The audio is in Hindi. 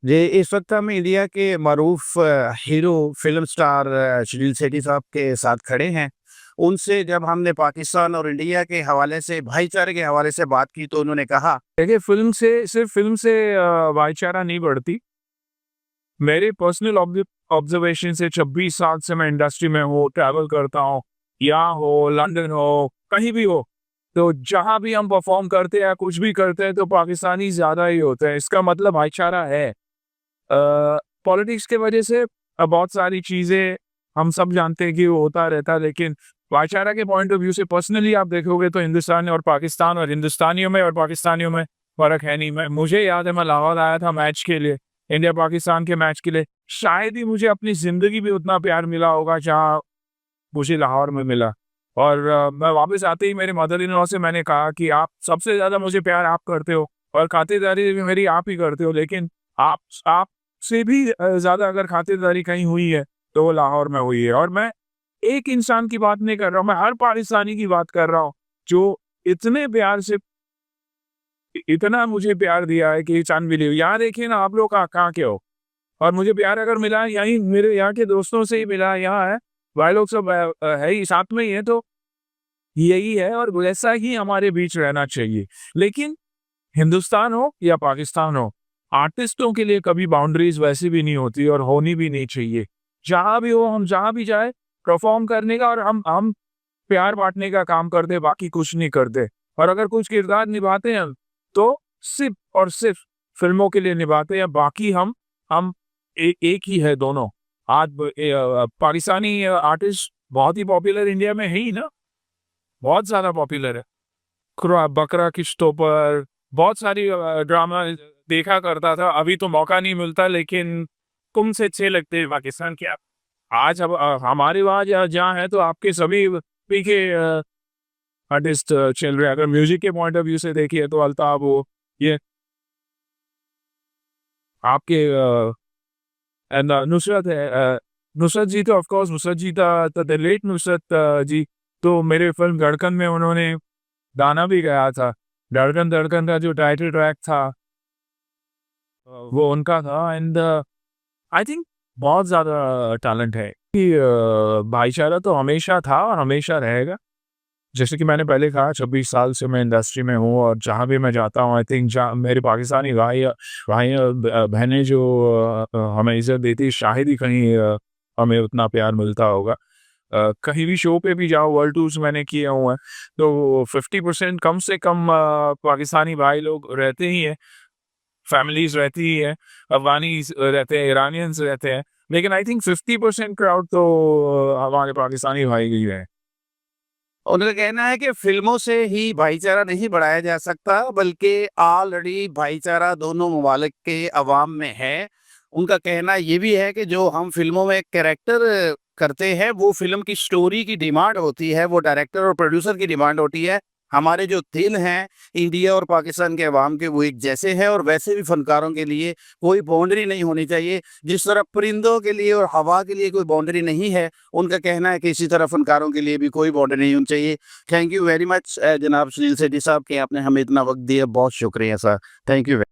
जी, इस वक़्त हम इंडिया के मरूफ hero film star Sunil Shetty साहब के साथ खड़े हैं। उनसे जब हमने पाकिस्तान और इंडिया के हवाले से, भाईचारे के हवाले से बात की तो उन्होंने कहा। देखिए, फ़िल्म से भाईचारा नहीं बढ़ती। मेरे पर्सनल ऑब्ज़र्वेशन से 26 साल से मैं इंडस्ट्री में हूँ, ट्रैवल करता हूँ, यहाँ हो, लंदन हो, कहीं भी हो, तो जहाँ भी हम परफ़ॉर्म करते हैं या कुछ भी करते हैं तो पाकिस्तानी ज़्यादा ही होते हैं। इसका मतलब भाईचारा है। पॉलिटिक्स की वजह से बहुत सारी चीज़ें हम सब जानते हैं कि वो होता रहता है, लेकिन भाईचारा के पॉइंट ऑफ व्यू से पर्सनली आप देखोगे तो हिंदुस्तान और पाकिस्तान और हिंदुस्तानियों में और पाकिस्तानियों में फ़र्क है नहीं। मुझे याद है मैं लाहौर आया था मैच के लिए, इंडिया पाकिस्तान के मैच के लिए। शायद ही मुझे अपनी ज़िंदगी में उतना प्यार मिला होगा जहाँ मुझे लाहौर में मिला। और मैं वापस आते ही मेरे मदर इन लॉ से मैंने कहा कि आप सबसे ज़्यादा मुझे प्यार आप करते हो और खातिरदारी भी मेरी आप ही करते हो, लेकिन आप से भी ज़्यादा अगर खातिरदारी कहीं हुई है, तो वो लाहौर में हुई है। और मैं एक इंसान की बात नहीं कर रहा हूँ, मैं हर पाकिस्तानी की बात कर रहा हूँ, जो इतने प्यार से इतना मुझे प्यार दिया है कि इट्स अनबिलीवेबल। यहाँ देखिए ना, आप लोग कहाँ के हो? और मुझे प्यार अगर मिला है यहीं मेरे यहाँ के दोस्तों से ही मिला है, यहाँ है, भाई लोग सब है ही, साथ में ही है, तो यही है और वैसा ही हमारे बीच रहना चाहिए। लेकिन हिंदुस्तान हो या पाकिस्तान हो, आर्टिस्टों के लिए कभी बाउंड्रीज़ वैसी भी नहीं होती और होनी भी नहीं चाहिए। जहाँ भी हो, हम जहाँ भी जाएँ, परफ़ॉर्म करने का और हम प्यार बाँटने का काम करते हैं, बाकी कुछ नहीं करते। और अगर कुछ किरदार निभाते हैं, तो सिर्फ़ और सिर्फ़ फ़िल्मों के लिए निभाते हैं, बाकी हम एक ही है दोनों। आज पाकिस्तानी आर्टिस्ट बहुत ही पॉपुलर इंडिया में है ही ना, बहुत ज़्यादा पॉपुलर है। बकरा किश्तों पर बहुत सारी ड्रामा देखा करता था, अभी तो मौका नहीं मिलता, लेकिन तुम से अच्छे लगते हैं पाकिस्तान के आप। आज अब हमारे वहाँ जहाँ है तो आपके सभी पीके आर्टिस्ट चल रहे हैं। अगर म्यूज़िक के पॉइंट ऑफ व्यू से देखिए तो अल्ताफ हो, ये आपके नुसरत है, नुसरत जी तो of course Nusrat ji the late Nusrat ji, तो मेरे फ़िल्म धड़कन में उन्होंने गाना भी गाया था। धड़कन धड़कन का जो टाइटल ट्रैक था, वो उनका था। एंड आई थिंक बहुत ज़्यादा टैलेंट है कि भाईचारा तो हमेशा था और हमेशा रहेगा। जैसे कि मैंने पहले कहा, 26 साल से मैं इंडस्ट्री में हूँ और जहाँ भी मैं जाता हूँ, आई थिंक जहाँ मेरे पाकिस्तानी भाई बहनें जो हमें इज़्ज़त देती है, शायद ही कहीं हमें उतना प्यार मिलता होगा। कहीं भी शो पे भी जाओ, वर्ल्ड टूर्स मैंने किए हुए हैं, तो 50% कम से कम पाकिस्तानी भाई लोग रहते ही हैं, फैमिलीज़ रहती ही हैं, अफ़गानीज़ रहते हैं, इरानियंस रहते हैं, लेकिन आई थिंक 50% क्राउड तो हमारे पाकिस्तानी भाई ही हैं। उनका कहना है कि फ़िल्मों से ही भाईचारा नहीं बढ़ाया जा सकता, बल्कि ऑलरेडी भाईचारा दोनों ममालिक के अवाम में है। उनका कहना ये भी है कि जो हम फ़िल्मों में कैरेक्टर करते हैं, वो फ़िल्म की स्टोरी की डिमांड होती है, वो डायरेक्टर और प्रोड्यूसर की डिमांड होती है। हमारे जो दिल हैं, इंडिया और पाकिस्तान के अवाम के, वो एक जैसे हैं और वैसे भी फ़नकारों के लिए कोई बाउंड्री नहीं होनी चाहिए। जिस तरह परिंदों के लिए और हवा के लिए कोई बाउंड्री नहीं है, उनका कहना है कि इसी तरह फ़नकारों के लिए भी कोई बाउंड्री नहीं होनी चाहिए। थैंक यू वेरी मच जनाब सुनील सेठी साहब कि आपने हमें इतना वक़्त दिया। बहुत शुक्रिया सर। Thank you.